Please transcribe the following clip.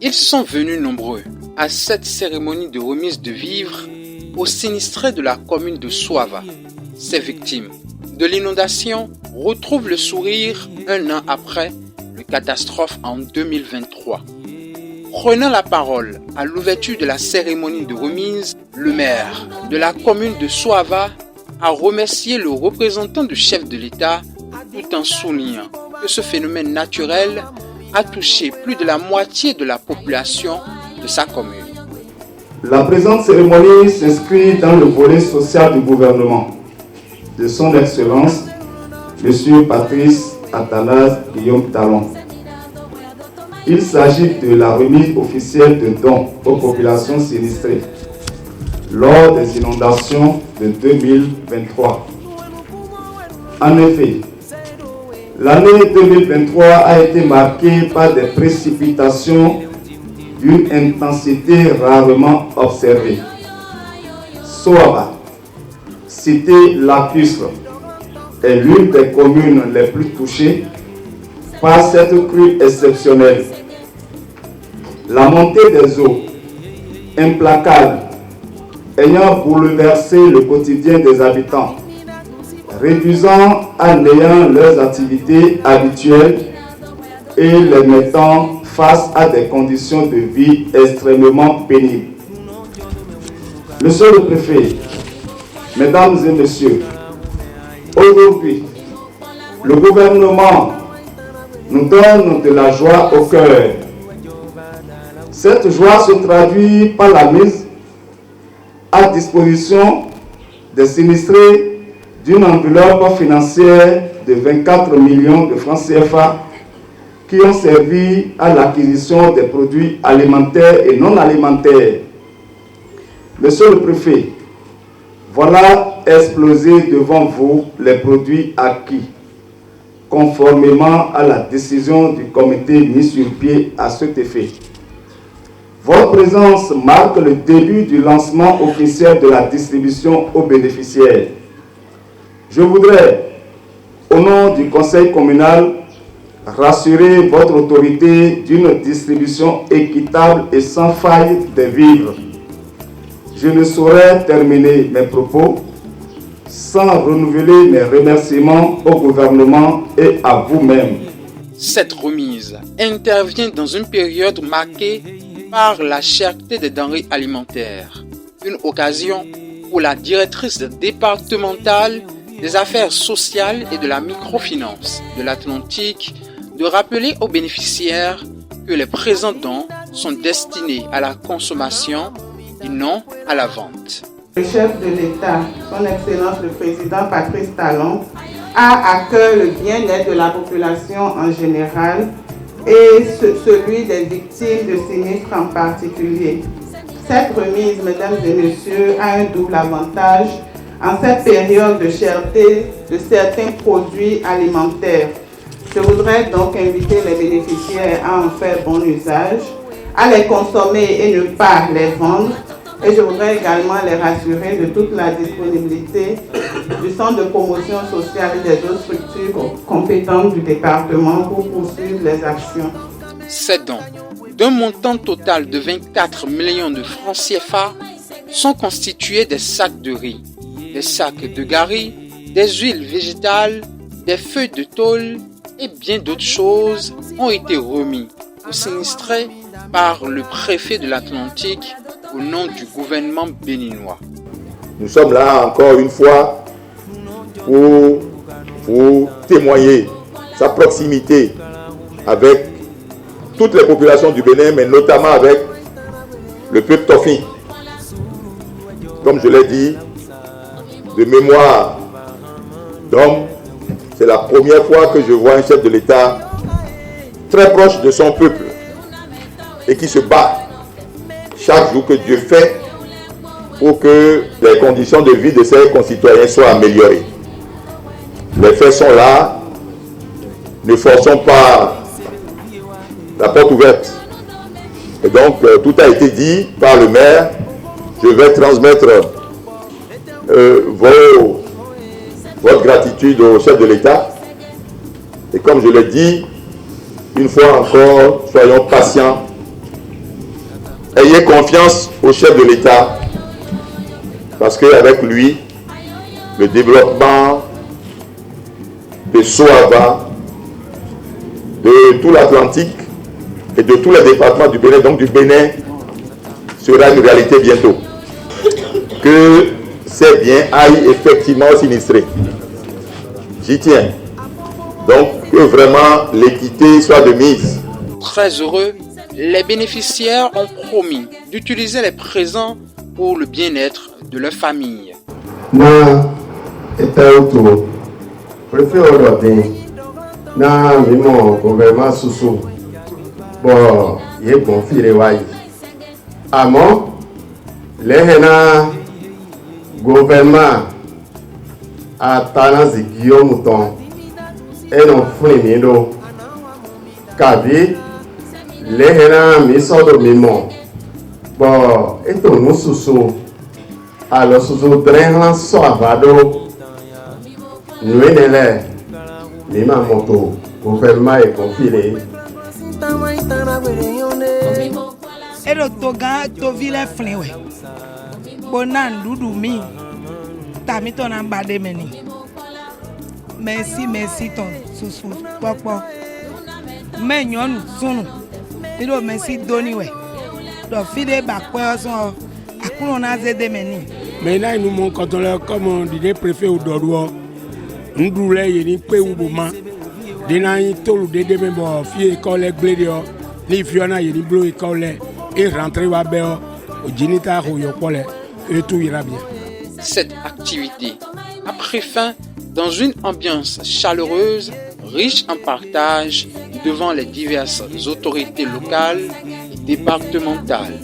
Ils sont venus nombreux à cette cérémonie de remise de vivres aux sinistrés de la commune de Soava. Ces victimes de l'inondation retrouvent le sourire un an après la catastrophe en 2023. Prenant la parole à l'ouverture de la cérémonie de remise, le maire de la commune de Soava a remercié le représentant du chef de l'État tout en soulignant que ce phénomène naturel a touché plus de la moitié de la population de sa commune. La présente cérémonie s'inscrit dans le volet social du gouvernement de son Excellence, M. Patrice Athanase Guillaume Talon. Il s'agit de la remise officielle de dons aux populations sinistrées lors des inondations de 2023. En effet, l'année 2023 a été marquée par des précipitations d'une intensité rarement observée. Soava, cité lacustre, est l'une des communes les plus touchées par cette crue exceptionnelle. La montée des eaux, implacable, ayant bouleversé le quotidien des habitants, réduisant à néant leurs activités habituelles et les mettant face à des conditions de vie extrêmement pénibles. Monsieur le préfet, mesdames et messieurs, aujourd'hui, le gouvernement nous donne de la joie au cœur. Cette joie se traduit par la mise à disposition des sinistrés d'une enveloppe financière de 24 millions de francs CFA qui ont servi à l'acquisition des produits alimentaires et non alimentaires. Monsieur le préfet, voilà exposés devant vous les produits acquis, conformément à la décision du comité mis sur pied à cet effet. Votre présence marque le début du lancement officiel de la distribution aux bénéficiaires. Je voudrais, au nom du conseil communal, rassurer votre autorité d'une distribution équitable et sans faille des vivres. Je ne saurais terminer mes propos sans renouveler mes remerciements au gouvernement et à vous-même. Cette remise intervient dans une période marquée par la cherté des denrées alimentaires. Une occasion pour la directrice départementale des affaires sociales et de la microfinance de l'Atlantique de rappeler aux bénéficiaires que les présents dons sont destinés à la consommation et non à la vente. Le chef de l'État, son Excellence le Président Patrice Talon, a à cœur le bien-être de la population en général et celui des victimes de sinistres en particulier. Cette remise, mesdames et messieurs, a un double avantage en cette période de cherté de certains produits alimentaires. Je voudrais donc inviter les bénéficiaires à en faire bon usage, à les consommer et ne pas les vendre. Et je voudrais également les rassurer de toute la disponibilité du Centre de promotion sociale et des autres structures compétentes du département pour poursuivre les actions. Ces dons, d'un montant total de 24 millions de francs CFA, sont constitués des sacs de riz, des sacs de gari, des huiles végétales, des feuilles de tôle et bien d'autres choses ont été remis aux sinistrés par le préfet de l'Atlantique au nom du gouvernement béninois. Nous sommes là encore une fois pour vous témoigner sa proximité avec toutes les populations du Bénin, mais notamment avec le peuple Tofi. Comme je l'ai dit, de mémoire d'homme, c'est la première fois que je vois un chef de l'État très proche de son peuple et qui se bat chaque jour que Dieu fait pour que les conditions de vie de ses concitoyens soient améliorées. Les faits sont là, ne forçons pas la porte ouverte. Et donc, tout a été dit par le maire. Je vais transmettre votre gratitude au chef de l'État. Et comme je l'ai dit, une fois encore, soyons patients ayez confiance au chef de l'État, parce qu'avec lui, le développement de Soava, de tout l'Atlantique et de tous les départements du Bénin, donc du Bénin, sera une réalité bientôt. Que ces biens aillent effectivement aux sinistrés. J'y tiens. Donc que vraiment l'équité soit de mise. Très heureux, les bénéficiaires ont promis d'utiliser les présents pour le bien-être de leur famille. Na etauto préfet ordin na mimo gouvernement susu bon ye confiré wai amo lehena gouvernement atana zigio muton eno funi do kabi lehena misodo mimo bon eto no susu alors susu drenlan soavado nuenele lima moto gouvernement est confiné. Edo toga to vile flewe bonan dudu mi tamito na mbade meni merci ton susu popo menyon sunu ido merci doni we do fide bakwe so akuno na zede meni. Mais là, nous mon quand on comme on dit préfet au Dodo, nous doulons y pe ou boma. Dena y tolu de demain bon fille école glédio, ni fiona y bleu école et rentrer wa beo au genita ro yopole et tout ira bien. Cette activité a pris fin dans une ambiance chaleureuse, riche en partage devant les diverses autorités locales et départementales.